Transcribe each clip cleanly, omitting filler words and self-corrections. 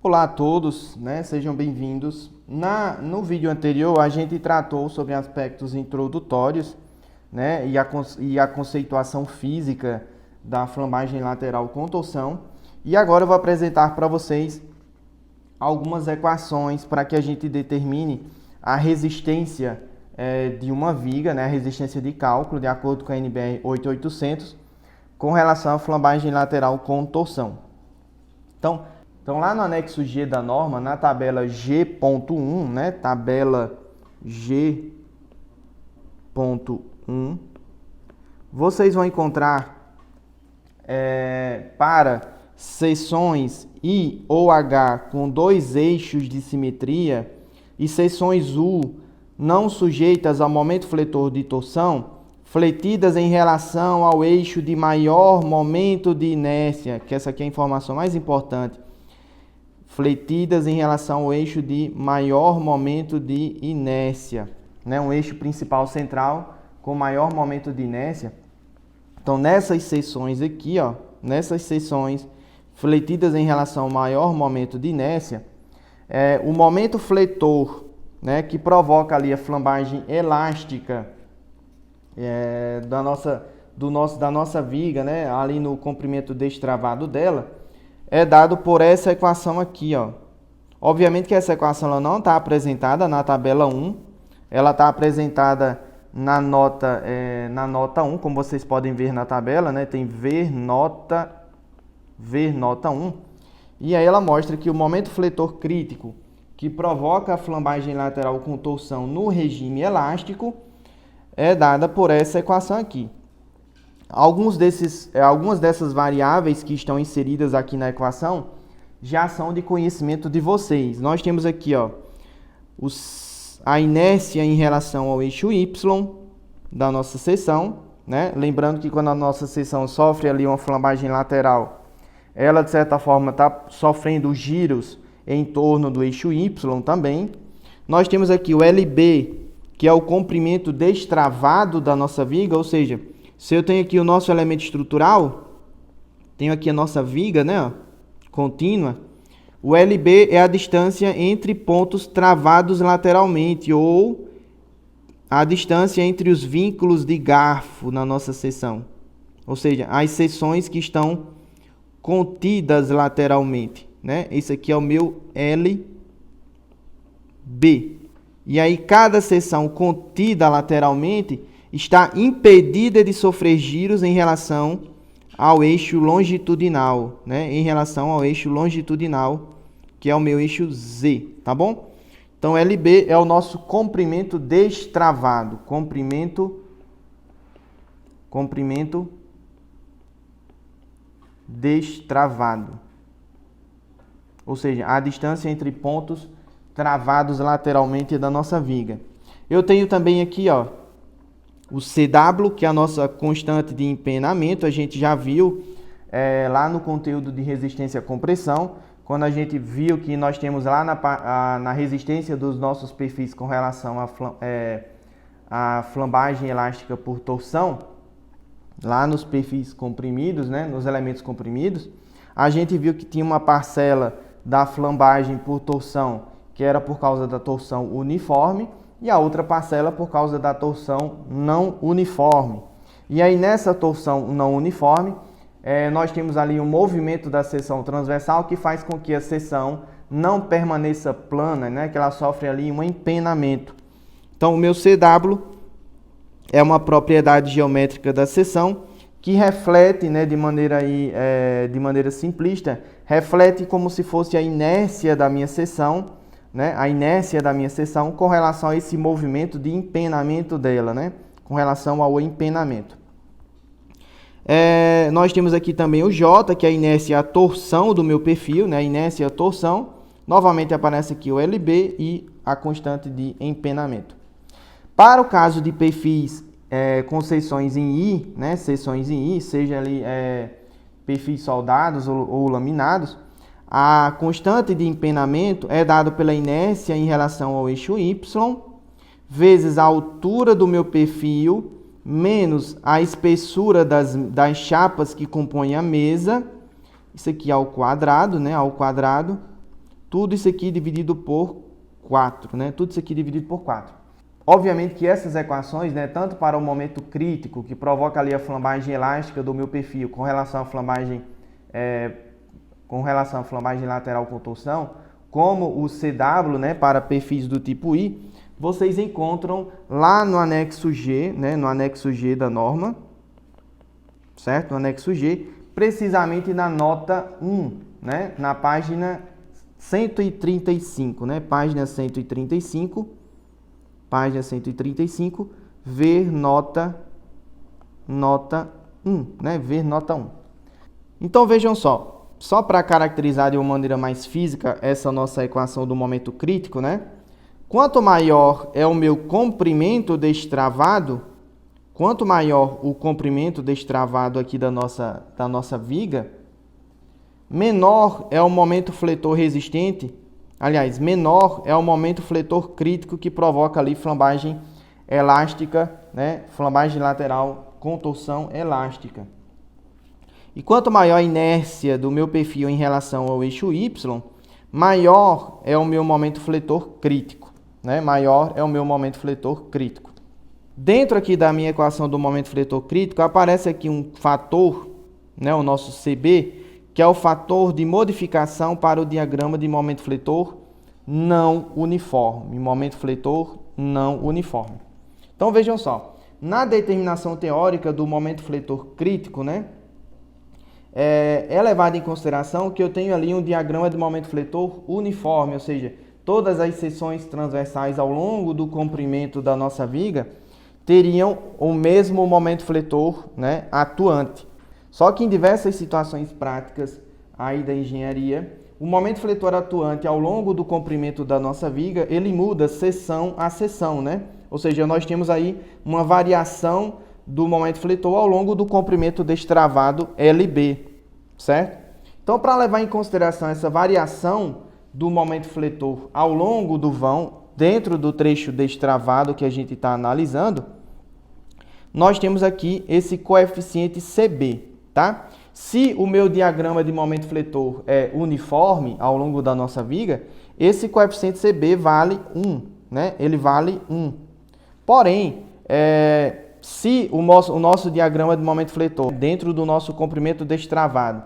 Olá a todos, né? Sejam bem-vindos. No vídeo anterior, a gente tratou sobre aspectos introdutórios, né? E a conceituação física da flambagem lateral com torção. E agora eu vou apresentar para vocês algumas equações para que a gente determine a resistência de uma viga, né? A resistência de cálculo, de acordo com a NBR 8800, com relação à flambagem lateral com torção. Então, lá no anexo G da norma, na tabela G.1, né, tabela G.1, vocês vão encontrar para seções I ou H com dois eixos de simetria e seções U não sujeitas ao momento fletor de torção, fletidas em relação ao eixo de maior momento de inércia, que essa aqui é a informação mais importante, fletidas em relação ao eixo de maior momento de inércia, né? Um eixo principal central com maior momento de inércia. Então, nessas seções aqui, ó, nessas seções fletidas em relação ao maior momento de inércia, o momento fletor, né, que provoca ali a flambagem elástica da nossa viga, né, ali no comprimento destravado dela, é dado por essa equação aqui, ó. Obviamente que essa equação ela não está apresentada na tabela 1, ela está apresentada na nota 1, como vocês podem ver na tabela, né? Tem ver nota 1. E aí ela mostra que o momento fletor crítico que provoca a flambagem lateral com torção no regime elástico é dada por essa equação aqui. Algumas dessas variáveis que estão inseridas aqui na equação já são de conhecimento de vocês. Nós temos aqui, ó, a inércia em relação ao eixo Y da nossa seção, né? Lembrando que quando a nossa seção sofre ali uma flambagem lateral, ela de certa forma está sofrendo giros em torno do eixo Y também. Nós temos aqui o LB, que é o comprimento destravado da nossa viga, ou seja, se eu tenho aqui o nosso elemento estrutural, tenho aqui a nossa viga, né, ó, contínua, o LB é a distância entre pontos travados lateralmente, ou a distância entre os vínculos de garfo na nossa seção. Ou seja, as seções que estão contidas lateralmente, né? Esse aqui é o meu LB. E aí, cada seção contida lateralmente está impedida de sofrer giros em relação ao eixo longitudinal, né? Em relação ao eixo longitudinal, que é o meu eixo Z, tá bom? Então, LB é o nosso comprimento destravado, comprimento destravado. Ou seja, a distância entre pontos travados lateralmente da nossa viga. Eu tenho também aqui, ó, o CW, que é a nossa constante de empenamento. A gente já viu lá no conteúdo de resistência à compressão, quando a gente viu que nós temos lá na resistência dos nossos perfis com relação à flambagem elástica por torção, lá nos perfis comprimidos, né, nos elementos comprimidos, a gente viu que tinha uma parcela da flambagem por torção que era por causa da torção uniforme, e a outra parcela por causa da torção não uniforme. E aí, nessa torção não uniforme, nós temos ali um movimento da seção transversal que faz com que a seção não permaneça plana, né? Que ela sofre ali um empenamento. Então, o meu CW é uma propriedade geométrica da seção que reflete, né, de maneira simplista, reflete como se fosse a inércia da minha seção, né, a inércia da minha seção com relação a esse movimento de empenamento dela, né, com relação ao empenamento. Nós temos aqui também o J, que é a inércia, a torção do meu perfil, né, a inércia e a torção. Novamente aparece aqui o LB e a constante de empenamento. Para o caso de perfis com seções em I, né, seções em I, seja ali perfis soldados ou laminados, a constante de empenamento é dada pela inércia em relação ao eixo Y, vezes a altura do meu perfil, menos a espessura das chapas que compõem a mesa, isso aqui ao quadrado, né, ao quadrado, tudo isso aqui dividido por 4, né? Tudo isso aqui dividido por 4. Obviamente que essas equações, né, tanto para o momento crítico, que provoca ali a flambagem elástica do meu perfil com relação à flambagem, lateral com torção, como o CW, né, para perfis do tipo I, vocês encontram lá no anexo G, né, no anexo G da norma, certo? No anexo G, precisamente na nota 1, né, na página 135, né, página 135, ver nota 1, né, ver nota 1. Então vejam só para caracterizar de uma maneira mais física essa nossa equação do momento crítico, né? Quanto maior é o meu comprimento destravado, quanto maior o comprimento destravado aqui da nossa viga, menor é o momento fletor resistente, aliás, menor é o momento fletor crítico que provoca ali flambagem elástica, né? Flambagem lateral com torção elástica. E quanto maior a inércia do meu perfil em relação ao eixo Y, maior é o meu momento fletor crítico, né? Maior é o meu momento fletor crítico. Dentro aqui da minha equação do momento fletor crítico, aparece aqui um fator, né, o nosso CB, que é o fator de modificação para o diagrama de momento fletor não uniforme. Momento fletor não uniforme. Então vejam só, na determinação teórica do momento fletor crítico, né, é levado em consideração que eu tenho ali um diagrama de momento fletor uniforme, ou seja, todas as seções transversais ao longo do comprimento da nossa viga teriam o mesmo momento fletor, né, atuante. Só que em diversas situações práticas aí da engenharia, o momento fletor atuante ao longo do comprimento da nossa viga, ele muda seção a seção, né? Ou seja, nós temos aí uma variação do momento fletor ao longo do comprimento destravado LB, certo? Então, para levar em consideração essa variação do momento fletor ao longo do vão, dentro do trecho destravado que a gente está analisando, nós temos aqui esse coeficiente CB, tá? Se o meu diagrama de momento fletor é uniforme ao longo da nossa viga, esse coeficiente CB vale 1, né? Ele vale 1. Porém, se o nosso diagrama de momento fletor, dentro do nosso comprimento destravado,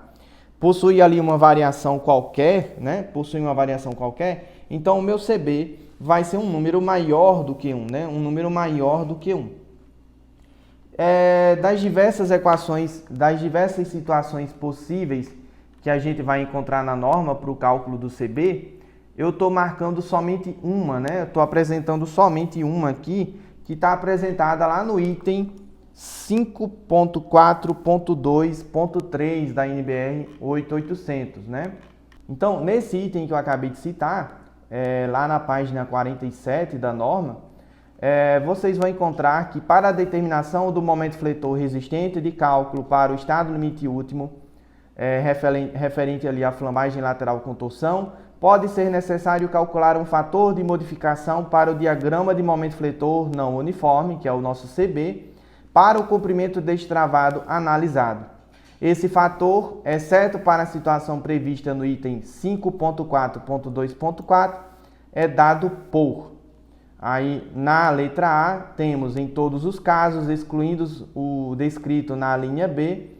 possui ali uma variação qualquer, né? Possui uma variação qualquer, então o meu CB vai ser um número maior do que 1, né? Um número maior do que 1. Das diversas equações, das diversas situações possíveis que a gente vai encontrar na norma para o cálculo do CB, eu estou marcando somente uma, né? Eu estou apresentando somente uma aqui, que está apresentada lá no item 5.4.2.3 da NBR 8800, né? Então, nesse item que eu acabei de citar, lá na página 47 da norma, vocês vão encontrar que para a determinação do momento fletor resistente de cálculo para o estado limite último, referente ali à flambagem lateral com torção, pode ser necessário calcular um fator de modificação para o diagrama de momento fletor não uniforme, que é o nosso CB, para o comprimento destravado analisado. Esse fator, exceto para a situação prevista no item 5.4.2.4, é dado por. Aí, na letra A, temos em todos os casos, excluindo o descrito na linha B,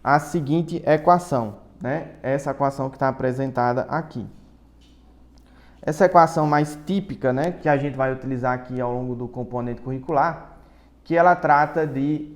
a seguinte equação, né? Essa equação que está apresentada aqui. Essa equação mais típica, né, que a gente vai utilizar aqui ao longo do componente curricular, que ela trata de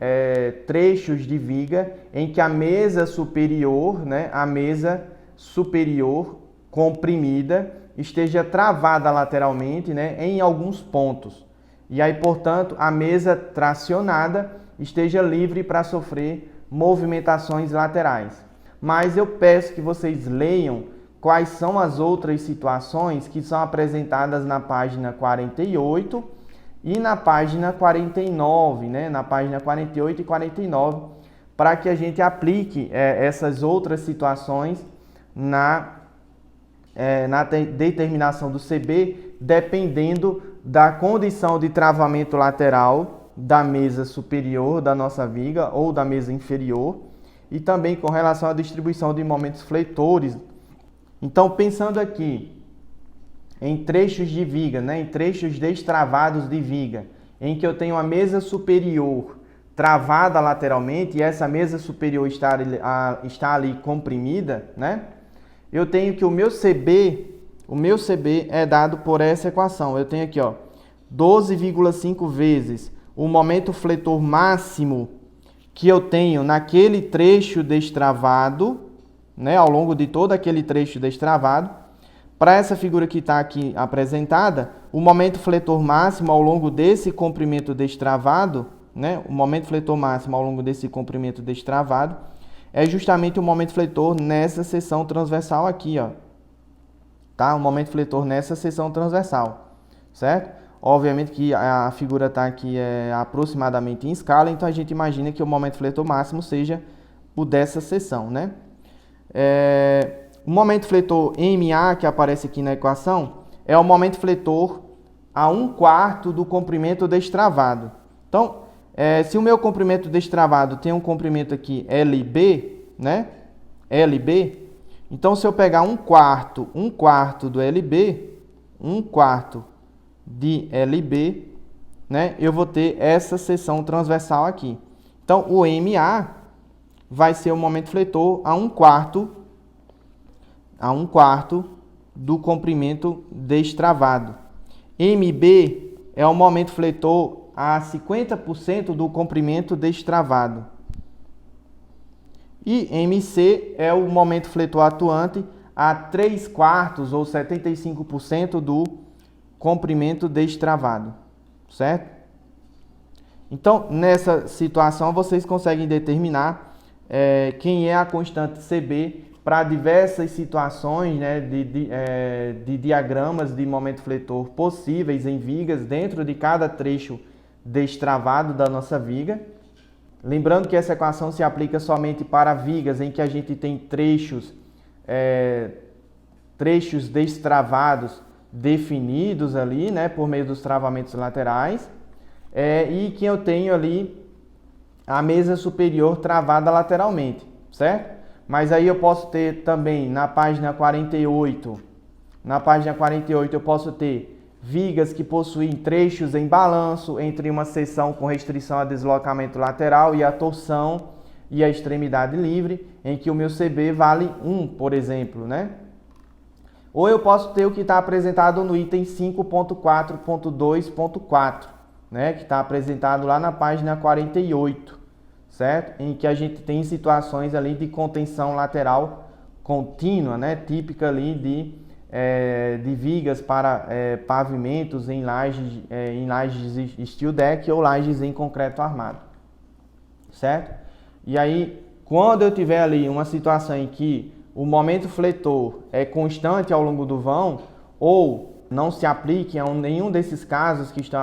trechos de viga em que a mesa superior, né, a mesa superior comprimida, esteja travada lateralmente, né, em alguns pontos. E aí, portanto, a mesa tracionada esteja livre para sofrer movimentações laterais. Mas eu peço que vocês leiam quais são as outras situações que são apresentadas na página 48 e na página 49, né, na página 48 e 49, para que a gente aplique essas outras situações na determinação do CB, dependendo da condição de travamento lateral da mesa superior da nossa viga ou da mesa inferior, e também com relação à distribuição de momentos fletores. Então, pensando aqui em trechos de viga, né, em trechos destravados de viga, em que eu tenho a mesa superior travada lateralmente e essa mesa superior está ali comprimida, né? Eu tenho que o meu CB é dado por essa equação. Eu tenho aqui, ó, 12,5 vezes o momento fletor máximo que eu tenho naquele trecho destravado, né, ao longo de todo aquele trecho destravado. Para essa figura que está aqui apresentada, o momento fletor máximo ao longo desse comprimento destravado, né, o momento fletor máximo ao longo desse comprimento destravado, é justamente o momento fletor nessa seção transversal aqui, ó. Tá? O momento fletor nessa seção transversal, certo? Obviamente que a figura está aqui aproximadamente em escala, então a gente imagina que o momento fletor máximo seja o dessa seção, né? O momento fletor MA, que aparece aqui na equação, é o momento fletor a 1/4 do comprimento destravado. Então, se o meu comprimento destravado tem um comprimento aqui LB, né? LB, então se eu pegar 1/4 do LB, 1/4 de LB, né? Eu vou ter essa seção transversal aqui. Então, o MA vai ser o momento fletor a 1/4 do comprimento destravado. MB é o momento fletor a 50% do comprimento destravado. E MC é o momento fletor atuante a 3/4 ou 75% do comprimento destravado, certo? Então, nessa situação, vocês conseguem determinar quem é a constante CB para diversas situações, né, de diagramas de momento fletor possíveis em vigas dentro de cada trecho destravado da nossa viga. Lembrando que essa equação se aplica somente para vigas em que a gente tem trechos destravados definidos ali, né, por meio dos travamentos laterais, e que eu tenho ali a mesa superior travada lateralmente, certo? Mas aí eu posso ter também na página 48, eu posso ter vigas que possuem trechos em balanço entre uma seção com restrição a deslocamento lateral e a torção e a extremidade livre, em que o meu CB vale 1, por exemplo, né? Ou eu posso ter o que está apresentado no item 5.4.2.4, né? Que está apresentado lá na página 48, certo? Em que a gente tem situações ali de contenção lateral contínua, né? Típica ali de vigas para pavimentos em lajes steel deck ou lajes em concreto armado, certo? E aí, quando eu tiver ali uma situação em que o momento fletor é constante ao longo do vão ou não se aplique a nenhum desses casos que estão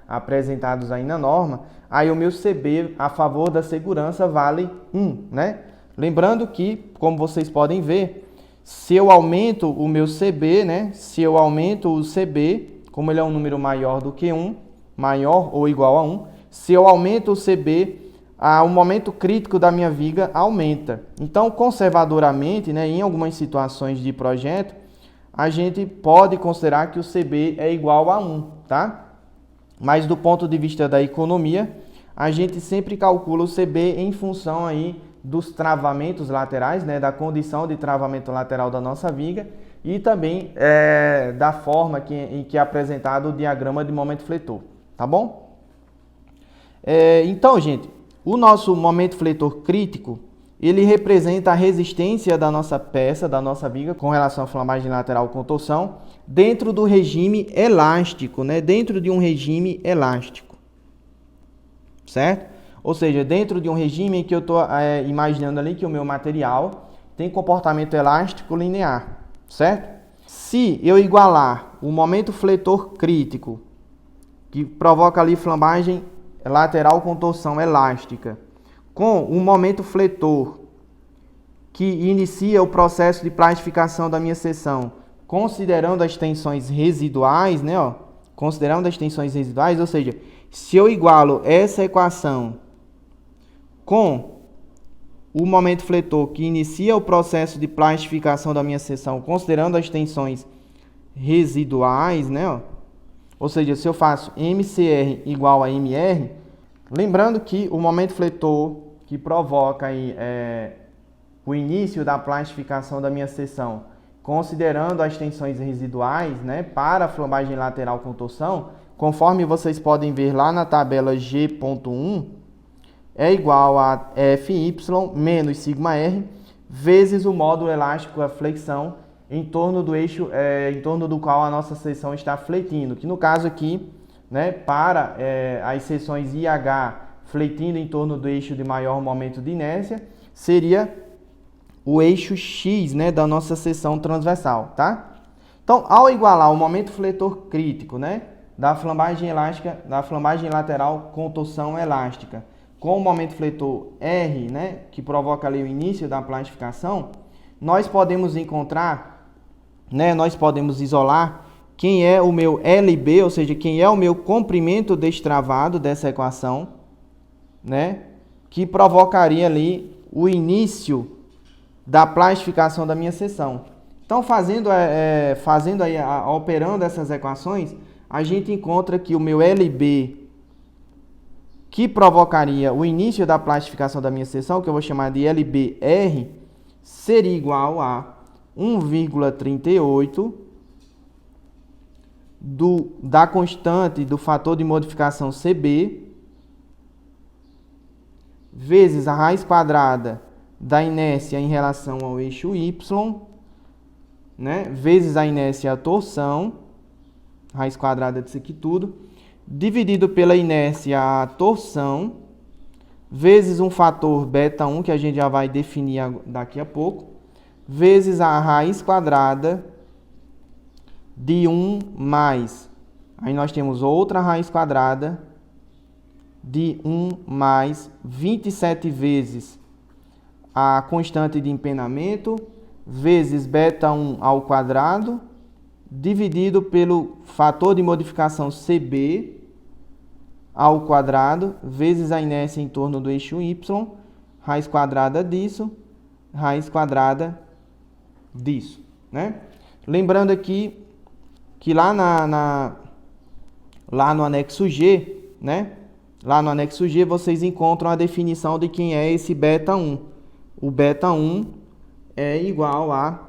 apresentados aí na norma, aí o meu CB a favor da segurança vale 1, né? Lembrando que, como vocês podem ver, se eu aumento o meu CB, né? Se eu aumento o CB, como ele é um número maior do que 1, maior ou igual a 1, se eu aumento o CB, o momento crítico da minha viga aumenta. Então, conservadoramente, né, em algumas situações de projeto, a gente pode considerar que o CB é igual a 1, tá? Mas do ponto de vista da economia, a gente sempre calcula o CB em função aí dos travamentos laterais, né, da condição de travamento lateral da nossa viga e também da forma em que é apresentado o diagrama de momento fletor, tá bom? Então, gente, o nosso momento fletor crítico, ele representa a resistência da nossa peça, da nossa viga, com relação à flamagem lateral com torção, dentro do regime elástico, né? Dentro de um regime elástico, certo? Ou seja, dentro de um regime em que eu estou imaginando ali que o meu material tem comportamento elástico linear, certo? Se eu igualar o momento fletor crítico, que provoca ali flamagem lateral com torção elástica, com o momento fletor que inicia o processo de plastificação da minha seção, considerando as tensões residuais, né, ó, considerando as tensões residuais, ou seja, se eu igualo essa equação com o momento fletor que inicia o processo de plastificação da minha seção, considerando as tensões residuais, né? Ó. Ou seja, se eu faço MCR igual a MR, lembrando que o momento fletor que provoca aí, o início da plastificação da minha seção, considerando as tensões residuais, né, para a flambagem lateral com torção, conforme vocês podem ver lá na tabela G.1, é igual a Fy menos σr vezes o módulo elástico, a flexão, em torno do eixo, em torno do qual a nossa seção está fletindo, que no caso aqui, né, para as seções IH fletindo em torno do eixo de maior momento de inércia, seria o eixo X, né, da nossa seção transversal, tá? Então, ao igualar o momento fletor crítico, né, da flambagem elástica, da flambagem lateral com torção elástica, com o momento fletor R, né, que provoca ali o início da plastificação, nós podemos encontrar, né, nós podemos isolar quem é o meu LB, ou seja, quem é o meu comprimento destravado dessa equação, né, que provocaria ali o início da plastificação da minha seção. Então, operando essas equações, a gente encontra que o meu LB, que provocaria o início da plastificação da minha seção, que eu vou chamar de LBR, seria igual a 1,38 da constante do fator de modificação CB, vezes a raiz quadrada da inércia em relação ao eixo Y, né, vezes a inércia a torção, raiz quadrada disso aqui tudo, dividido pela inércia a torção, vezes um fator beta1, que a gente já vai definir daqui a pouco, vezes a raiz quadrada de 1 mais, aí nós temos outra raiz quadrada de 1 mais 27 vezes a constante de empenamento, vezes beta1 ao quadrado, dividido pelo fator de modificação CB ao quadrado, vezes a inércia em torno do eixo Y, raiz quadrada disso, raiz quadrada disso, né? Lembrando aqui que lá no anexo G, né? Lá no anexo G vocês encontram a definição de quem é esse beta1. O beta1 é igual a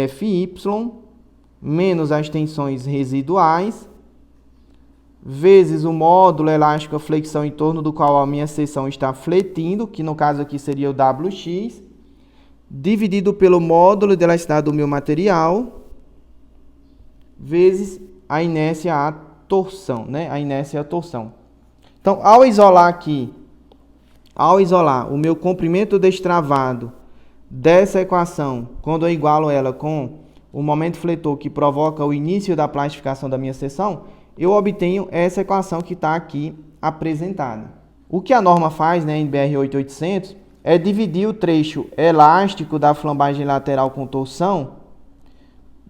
Fy menos as tensões residuais, vezes o módulo elástico a flexão em torno do qual a minha seção está fletindo, que no caso aqui seria o Wx, dividido pelo módulo de elasticidade do meu material, vezes a inércia à torção, né? A inércia à torção. Então, ao isolar o meu comprimento destravado dessa equação, quando eu igualo ela com o momento fletor que provoca o início da plastificação da minha seção, eu obtenho essa equação que está aqui apresentada. O que a norma faz, né, em BR 8800 é dividir o trecho elástico da flambagem lateral com torção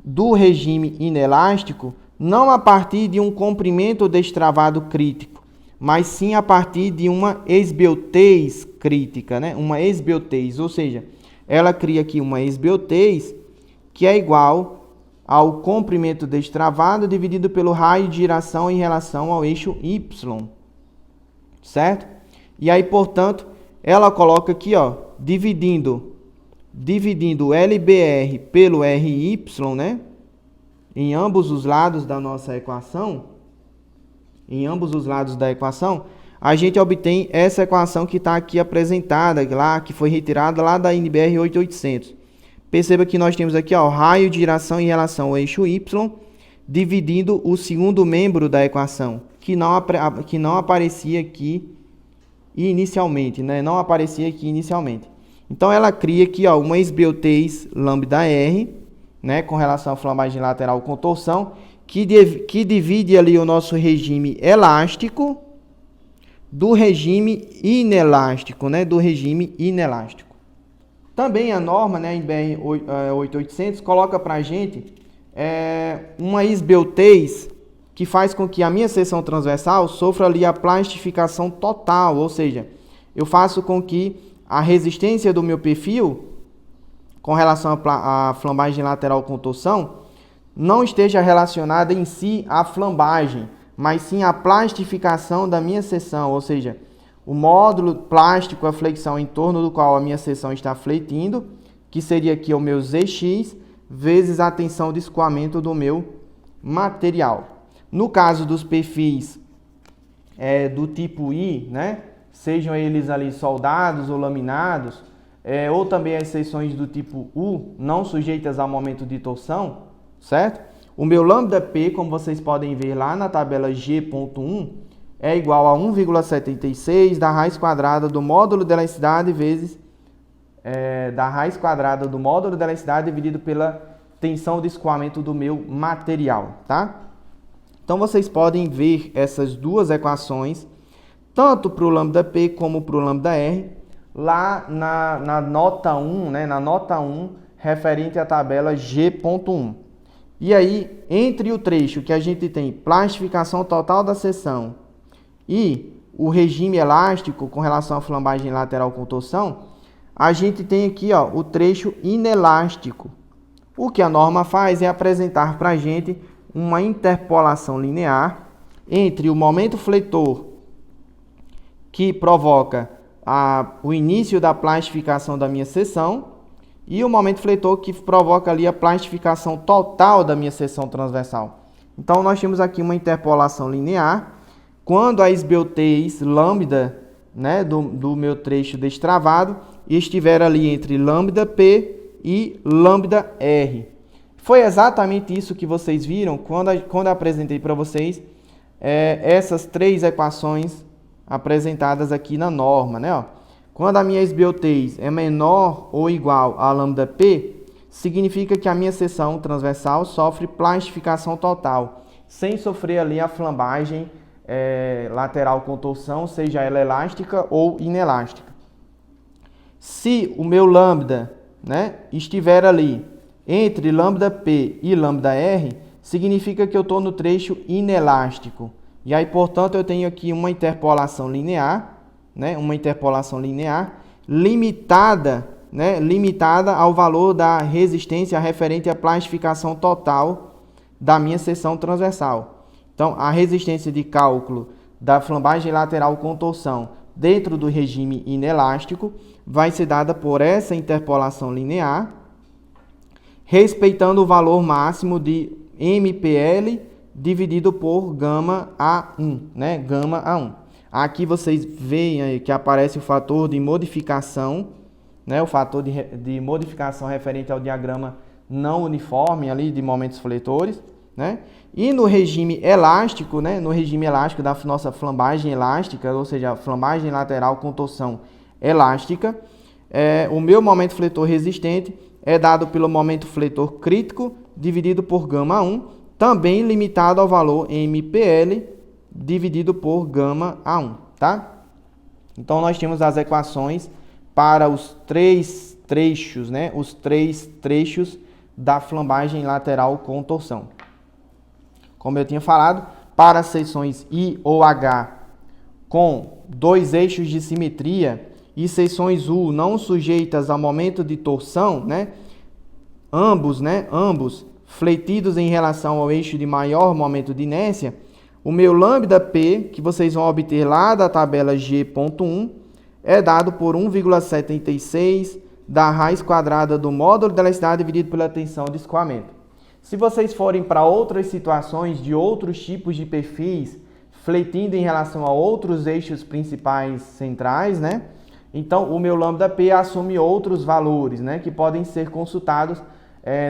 do regime inelástico não a partir de um comprimento destravado crítico, mas sim a partir de uma esbeltez crítica, né? Uma esbeltez, ou seja, ela cria aqui uma esbeltez que é igual ao comprimento destravado dividido pelo raio de giração em relação ao eixo Y, certo? E aí, portanto, ela coloca aqui, ó, dividindo o LBR pelo RY, né? Em ambos os lados da nossa equação, a gente obtém essa equação que está aqui apresentada, lá, que foi retirada lá da NBR 8800. Perceba que nós temos aqui, ó, o raio de giração em relação ao eixo Y, dividindo o segundo membro da equação, que não aparecia aqui inicialmente, né? Não aparecia aqui inicialmente. Então, ela cria aqui, ó, uma esbeltez λr, né, com relação à flambagem lateral com torção, que divide ali o nosso regime elástico do regime inelástico, né, Também a norma, né, em BR 8800 coloca para a gente uma esbeltez que faz com que a minha seção transversal sofra ali a plastificação total, ou seja, eu faço com que a resistência do meu perfil com relação à flambagem lateral com torção não esteja relacionada em si à flambagem, mas sim à plastificação da minha seção, ou seja, o módulo plástico, a flexão em torno do qual a minha seção está fletindo, que seria aqui o meu Zx, vezes a tensão de escoamento do meu material. No caso dos perfis do tipo I, né, sejam eles ali soldados ou laminados, ou também as seções do tipo U, não sujeitas ao momento de torção, certo? O meu lambda P, como vocês podem ver lá na tabela G.1, é igual a 1,76 da raiz quadrada do módulo de elasticidade vezes da raiz quadrada do módulo de elasticidade dividido pela tensão de escoamento do meu material, tá? Então, vocês podem ver essas duas equações, tanto para o lambda P como para o lambda R, lá na nota 1, né, na nota 1, referente à tabela G.1. E aí, entre o trecho que a gente tem plastificação total da seção e o regime elástico com relação à flambagem lateral com torção, a gente tem aqui o trecho inelástico. O que a norma faz é apresentar para a gente uma interpolação linear entre o momento fletor que provoca o início da plastificação da minha seção e o momento fletor que provoca ali a plastificação total da minha seção transversal. Então, nós temos aqui uma interpolação linear. Quando a esbeltez lambda, né, do meu trecho destravado estiver ali entre lambda P e lambda R. Foi exatamente isso que vocês viram quando eu apresentei para vocês essas três equações apresentadas aqui na norma, né? Quando a minha esbeltez é menor ou igual a lambda P, significa que a minha seção transversal sofre plastificação total, sem sofrer ali a flambagem lateral com torção, seja ela elástica ou inelástica. Se o meu lambda, né, estiver ali entre lambda P e lambda R, significa que eu estou no trecho inelástico. E aí, portanto, eu tenho aqui uma interpolação linear, né, uma interpolação linear limitada, né, limitada ao valor da resistência referente à plastificação total da minha seção transversal. Então, a resistência de cálculo da flambagem lateral com torção dentro do regime inelástico vai ser dada por essa interpolação linear, respeitando o valor máximo de MPL dividido por gama A1, né? Gama A1. Aqui vocês veem aí que aparece o fator de modificação, né? O fator de modificação referente ao diagrama não uniforme ali de momentos fletores, né? E no regime elástico, né? No regime elástico da nossa flambagem elástica, ou seja, a flambagem lateral com torção elástica, o meu momento fletor resistente é dado pelo momento fletor crítico dividido por gama 1, também limitado ao valor MPL dividido por gama A1, tá? Então, nós temos as equações para os três trechos, né? Os três trechos da flambagem lateral com torção. Como eu tinha falado, para as seções I ou H com dois eixos de simetria e seções U não sujeitas ao momento de torção, né? Ambos fletidos em relação ao eixo de maior momento de inércia, o meu lambda P, que vocês vão obter lá da tabela G.1, é dado por 1,76 da raiz quadrada do módulo de elasticidade dividido pela tensão de escoamento. Se vocês forem para outras situações de outros tipos de perfis, fletindo em relação a outros eixos principais centrais, né? Então, o meu lambda P assume outros valores, né? Que podem ser consultados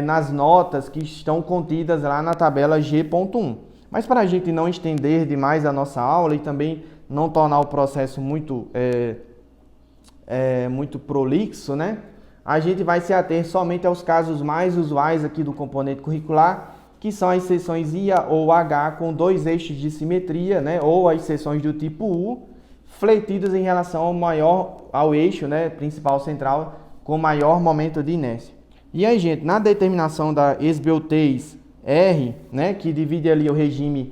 nas notas que estão contidas lá na tabela G.1. Mas para a gente não estender demais a nossa aula e também não tornar o processo muito prolixo, né? A gente vai se ater somente aos casos mais usuais aqui do componente curricular, que são as seções I ou H com dois eixos de simetria, né? Ou as seções do tipo U, fletidas em relação ao eixo, né, principal central com maior momento de inércia. E aí, gente, na determinação da esbeltez R, né, que divide ali o regime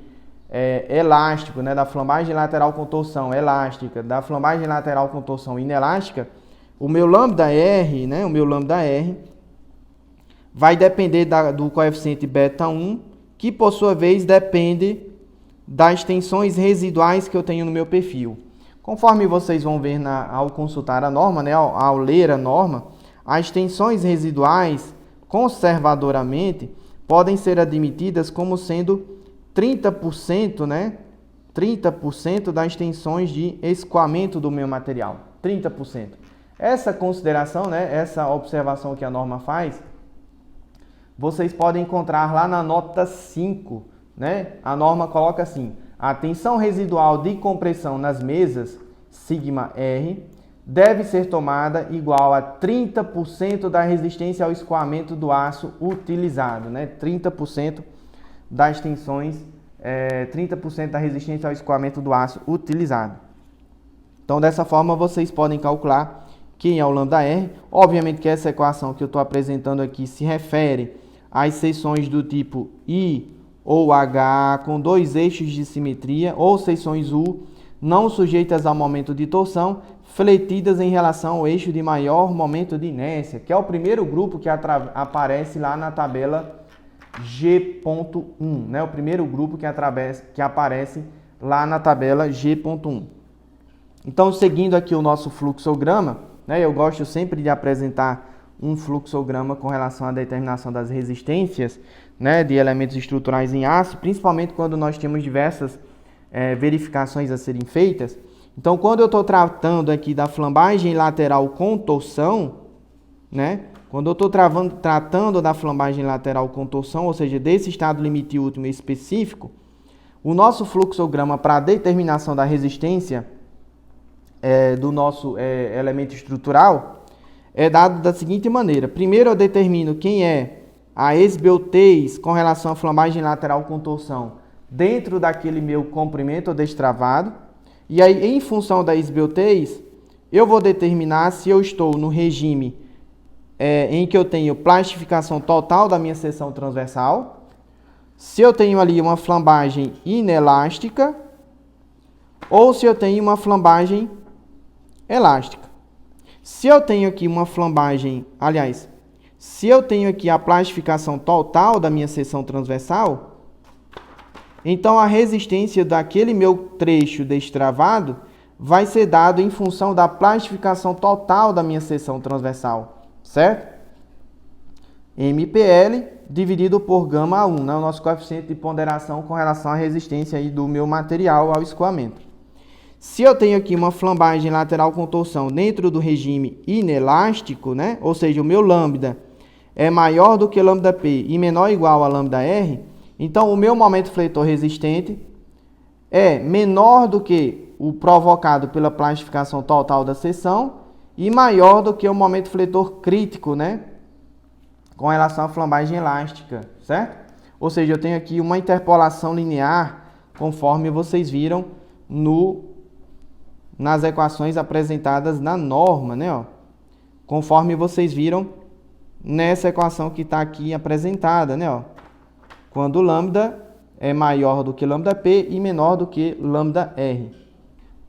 elástico, né, da flambagem lateral com torção elástica, da flambagem lateral com torção inelástica, o meu lambda R, né, vai depender do coeficiente beta 1, que por sua vez depende das tensões residuais que eu tenho no meu perfil. Conforme vocês vão ver ao consultar a norma, né, ao ler a norma, as tensões residuais, conservadoramente, podem ser admitidas como sendo 30%, né, 30% das tensões de escoamento do meu material. 30%. Essa consideração, né, essa observação que a norma faz, vocês podem encontrar lá na nota 5, né? A norma coloca assim: a tensão residual de compressão nas mesas, sigma R, deve ser tomada igual a 30% da resistência ao escoamento do aço utilizado, né? 30% das tensões, 30% da resistência ao escoamento do aço utilizado. Então, dessa forma, vocês podem calcular quem é o lambda R. Obviamente que essa equação que eu estou apresentando aqui se refere às seções do tipo I ou H com dois eixos de simetria, ou seções U não sujeitas ao momento de torção, fletidas em relação ao eixo de maior momento de inércia, que é o primeiro grupo que aparece lá na tabela G.1, né? O primeiro grupo que aparece lá na tabela G.1. Então, seguindo aqui o nosso fluxograma, né? Eu gosto sempre de apresentar um fluxograma com relação à determinação das resistências, né, de elementos estruturais em aço, principalmente quando nós temos diversas verificações a serem feitas. Então, quando eu estou tratando aqui da flambagem lateral com torção, né, quando eu estou tratando da flambagem lateral com torção, ou seja, desse estado limite último específico, o nosso fluxograma para a determinação da resistência do nosso elemento estrutural é dado da seguinte maneira. Primeiro eu determino quem é a esbeltez com relação à flambagem lateral com torção dentro daquele meu comprimento ou destravado. E aí, em função da esbeltez, eu vou determinar se eu estou no regime em que eu tenho plastificação total da minha seção transversal, se eu tenho ali uma flambagem inelástica ou se eu tenho uma flambagem elástica. Se eu tenho aqui uma flambagem, aliás, se eu tenho aqui a plastificação total da minha seção transversal, então a resistência daquele meu trecho destravado vai ser dado em função da plastificação total da minha seção transversal, certo? MPL dividido por γ1, né? O nosso coeficiente de ponderação com relação à resistência aí do meu material ao escoamento. Se eu tenho aqui uma flambagem lateral com torção dentro do regime inelástico, né? Ou seja, o meu lambda é maior do que lambda P e menor ou igual a lambda R, então o meu momento fletor resistente é menor do que o provocado pela plastificação total da seção e maior do que o momento fletor crítico, né? Com relação à flambagem elástica, certo? Ou seja, eu tenho aqui uma interpolação linear, conforme vocês viram nas equações apresentadas na norma, né? Ó, conforme vocês viram nessa equação que está aqui apresentada, né? Ó, quando lambda é maior do que lambda P e menor do que lambda R.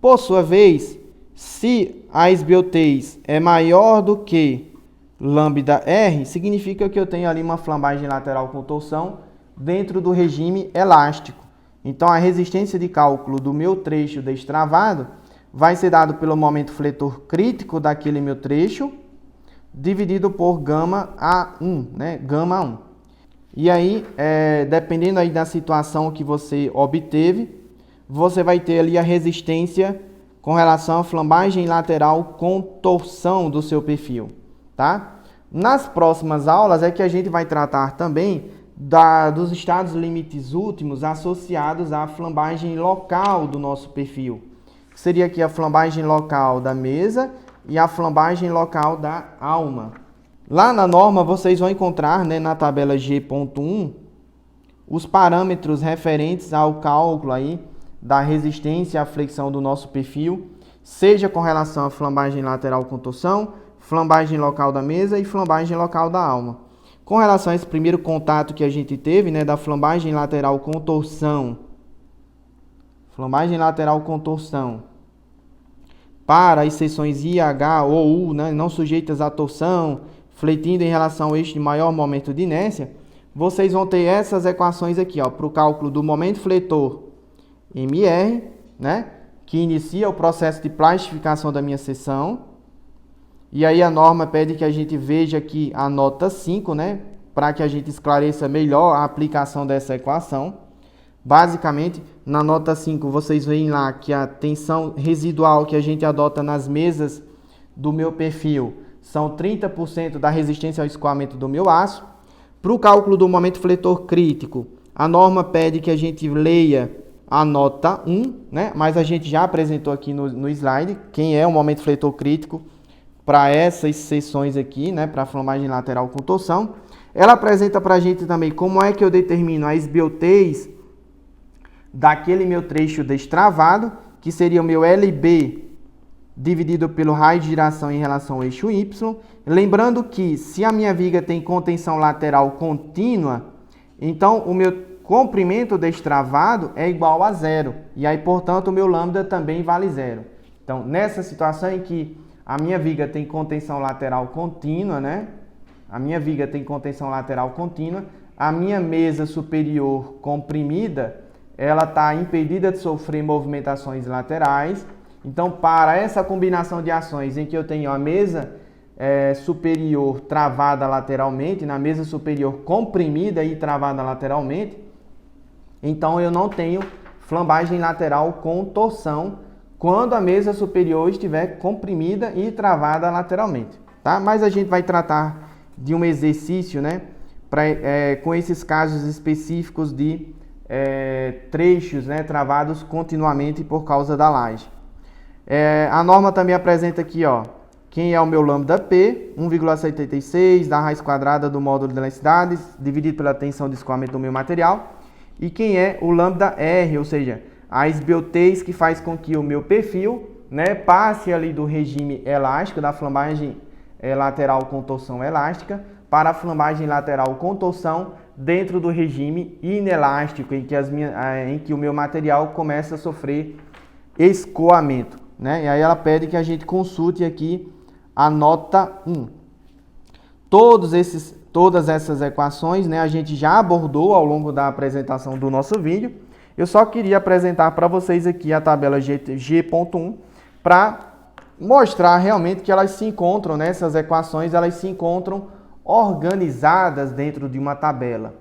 Por sua vez, se a esbeltez é maior do que lambda R, significa que eu tenho ali uma flambagem lateral com torção dentro do regime elástico. Então, a resistência de cálculo do meu trecho destravado vai ser dado pelo momento fletor crítico daquele meu trecho, dividido por γ1, né? γ1. E aí, dependendo aí da situação que você obteve, você vai ter ali a resistência com relação à flambagem lateral com torção do seu perfil, tá? Nas próximas aulas é que a gente vai tratar também dos estados limites últimos associados à flambagem local do nosso perfil. Seria aqui a flambagem local da mesa e a flambagem local da alma. Lá na norma vocês vão encontrar, né, na tabela G.1 os parâmetros referentes ao cálculo aí da resistência à flexão do nosso perfil, seja com relação à flambagem lateral com torção, flambagem local da mesa e flambagem local da alma. Com relação a esse primeiro contato que a gente teve, né, da flambagem lateral com torção, para as seções I, H ou U, né, não sujeitas à torção, fletindo em relação ao eixo de maior momento de inércia, vocês vão ter essas equações aqui, para o cálculo do momento fletor MR, né, que inicia o processo de plastificação da minha seção. E aí a norma pede que a gente veja aqui a nota 5, né, para que a gente esclareça melhor a aplicação dessa equação. Basicamente, na nota 5, vocês veem lá que a tensão residual que a gente adota nas mesas do meu perfil são 30% da resistência ao escoamento do meu aço. Para o cálculo do momento fletor crítico, a norma pede que a gente leia a nota 1, né? Mas a gente já apresentou aqui no slide quem é o momento fletor crítico para essas seções aqui, né? Para a flambagem lateral com torção. Ela apresenta para a gente também como é que eu determino a esbeltez daquele meu trecho destravado, que seria o meu LB dividido pelo raio de giração em relação ao eixo Y. Lembrando que se a minha viga tem contenção lateral contínua, então o meu comprimento destravado é igual a zero. E aí, portanto, o meu lambda também vale zero. Então, nessa situação em que a minha viga tem contenção lateral contínua, né? A minha viga tem contenção lateral contínua, a minha mesa superior comprimida, ela está impedida de sofrer movimentações laterais. Então, para essa combinação de ações em que eu tenho a mesa superior travada lateralmente, na mesa superior comprimida e travada lateralmente, então eu não tenho flambagem lateral com torção quando a mesa superior estiver comprimida e travada lateralmente, tá? Mas a gente vai tratar de um exercício, né, com esses casos específicos de trechos, né, travados continuamente por causa da laje. A norma também apresenta aqui, quem é o meu lambda P, 1,76 da raiz quadrada do módulo de densidades, dividido pela tensão de escoamento do meu material. E quem é o lambda R, ou seja, a esbeltez que faz com que o meu perfil, né, passe ali do regime elástico, da flambagem lateral com torção elástica, para a flambagem lateral com torção dentro do regime inelástico, em que o meu material começa a sofrer escoamento, né? E aí ela pede que a gente consulte aqui a nota 1. Todas essas equações, né, a gente já abordou ao longo da apresentação do nosso vídeo. Eu só queria apresentar para vocês aqui a tabela G.1 para mostrar realmente que elas se encontram, né, essas equações, elas se encontram organizadas dentro de uma tabela.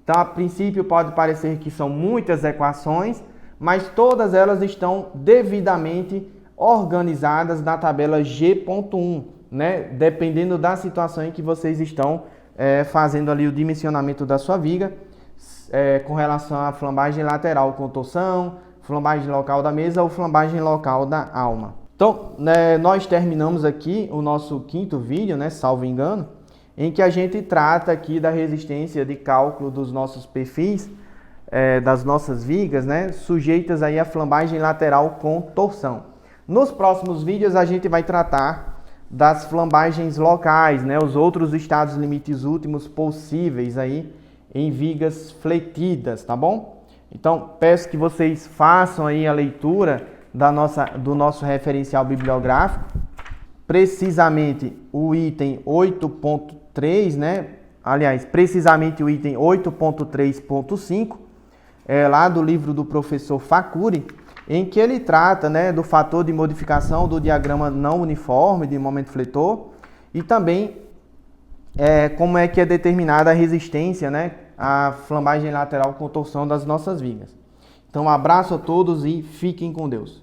Então, a princípio pode parecer que são muitas equações, mas todas elas estão devidamente organizadas na tabela G.1, né, dependendo da situação em que vocês estão fazendo ali o dimensionamento da sua viga, com relação à flambagem lateral com torção, flambagem local da mesa ou flambagem local da alma. Então, né, nós terminamos aqui o nosso quinto vídeo, né, salvo engano, em que a gente trata aqui da resistência de cálculo dos nossos perfis, das nossas vigas, né, sujeitas aí à flambagem lateral com torção. Nos próximos vídeos a gente vai tratar das flambagens locais, né, os outros estados limites últimos possíveis aí em vigas fletidas, tá bom? Então, peço que vocês façam aí a leitura do nosso referencial bibliográfico, precisamente o item 8.3, né? Aliás, precisamente o item 8.3.5, lá do livro do professor Facuri, em que ele trata, né, do fator de modificação do diagrama não uniforme de momento fletor e também como é que é determinada a resistência, né, à flambagem lateral com torção das nossas vigas. Então, um abraço a todos e fiquem com Deus.